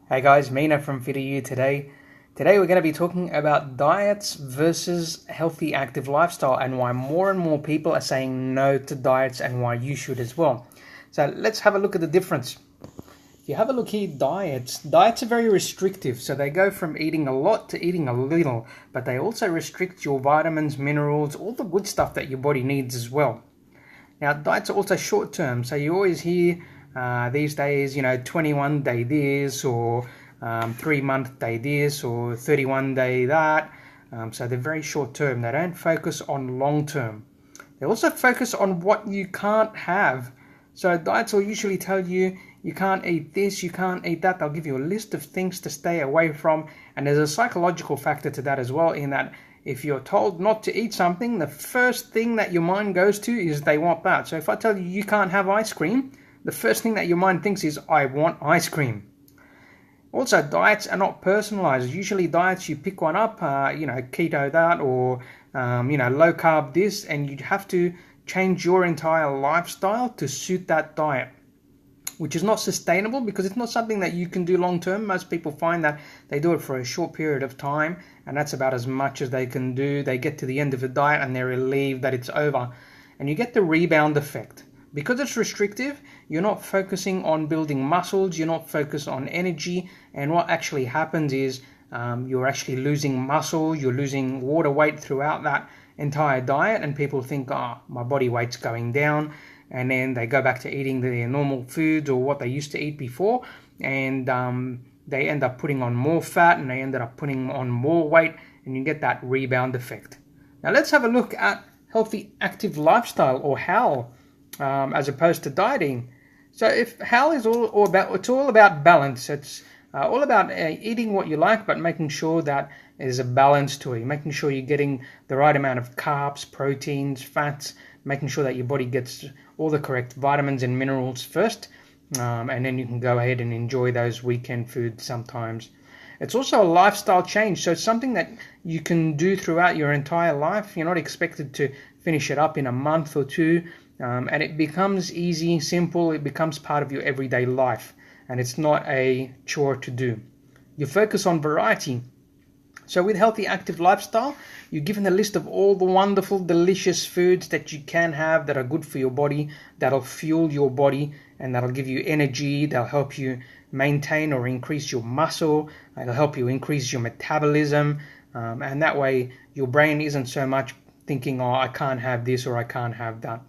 Hey guys, Mina from FitterU today. Today we're going to be talking about diets versus healthy active lifestyle and why more and more people are saying no to diets and why you should as well. So let's have a look at the difference. If you have a look here, diets are very restrictive. So they go from eating a lot to eating a little, but they also restrict your vitamins, minerals, all the good stuff that your body needs as well. Now diets are also short term, so you always hear these days, 21 day this or 3-month day this or 31 day that. So they're very short term. They don't focus on long term. They also focus on what you can't have. So diets will usually tell you you can't eat this, you can't eat that. They'll give you a list of things to stay away from. And there's a psychological factor to that as well, in that if you're told not to eat something, the first thing that your mind goes to is they want that. So if I tell you you can't have ice cream, the first thing that your mind thinks is, I want ice cream. Also, diets are not personalized. Usually diets, you pick one up, keto that, or, low carb this, and you have to change your entire lifestyle to suit that diet, which is not sustainable because it's not something that you can do long term. Most people find that they do it for a short period of time, and that's about as much as they can do. They get to the end of the diet and they're relieved that it's over. And you get the rebound effect. Because it's restrictive, you're not focusing on building muscles, you're not focused on energy, and what actually happens is you're actually losing muscle, you're losing water weight throughout that entire diet, and people think, my body weight's going down, and then they go back to eating their normal foods or what they used to eat before, and they end up putting on more fat, and they ended up putting on more weight, and you get that rebound effect. Now let's have a look at healthy active lifestyle, or HAL, as opposed to dieting. So if HAL is all about balance. It's all about eating what you like, but making sure that there's a balance to it. Making sure you're getting the right amount of carbs, proteins, fats, making sure that your body gets all the correct vitamins and minerals first, and then you can go ahead and enjoy those weekend foods sometimes. It's also a lifestyle change, so it's something that you can do throughout your entire life. You're not expected to finish it up in a month or two, and it becomes easy, simple. It becomes part of your everyday life, and it's not a chore to do. You focus on variety. So with healthy active lifestyle, you're given a list of all the wonderful, delicious foods that you can have that are good for your body, that'll fuel your body, and that'll give you energy, that'll help you maintain or increase your muscle, it'll help you increase your metabolism, and that way your brain isn't so much thinking, I can't have this or I can't have that.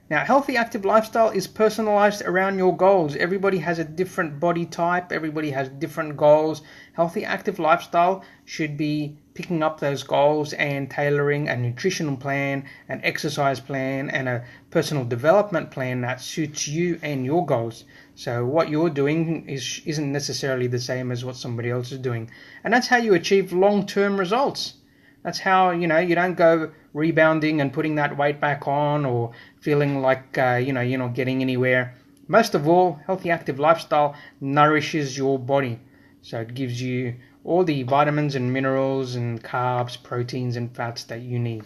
Now, healthy active lifestyle is personalized around your goals. Everybody has a different body type. Everybody has different goals. Healthy active lifestyle should be picking up those goals and tailoring a nutritional plan, an exercise plan, and a personal development plan that suits you and your goals. So what you're doing isn't necessarily the same as what somebody else is doing. And that's how you achieve long-term results. That's how, you don't go rebounding and putting that weight back on, or feeling like, you're not getting anywhere. Most of all, healthy active lifestyle nourishes your body. So it gives you all the vitamins and minerals and carbs, proteins and fats that you need.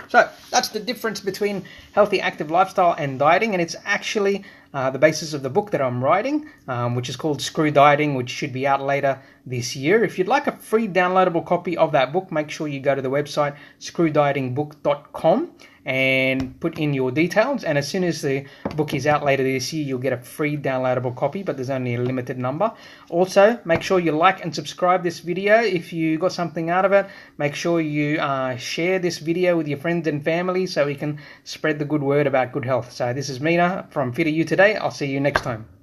So that's the difference between healthy active lifestyle and dieting, and it's actually the basis of the book that I'm writing, which is called Screw Dieting, which should be out later this year. If you'd like a free downloadable copy of that book, make sure you go to the website screwdietingbook.com and put in your details, and as soon as the book is out later this year, you'll get a free downloadable copy, but there's only a limited number. Also, make sure you like and subscribe this video if you got something out of it. Make sure you share this video with your friends and family so we can spread the good word about good health. So this is Mina from FitterU today. I'll see you next time.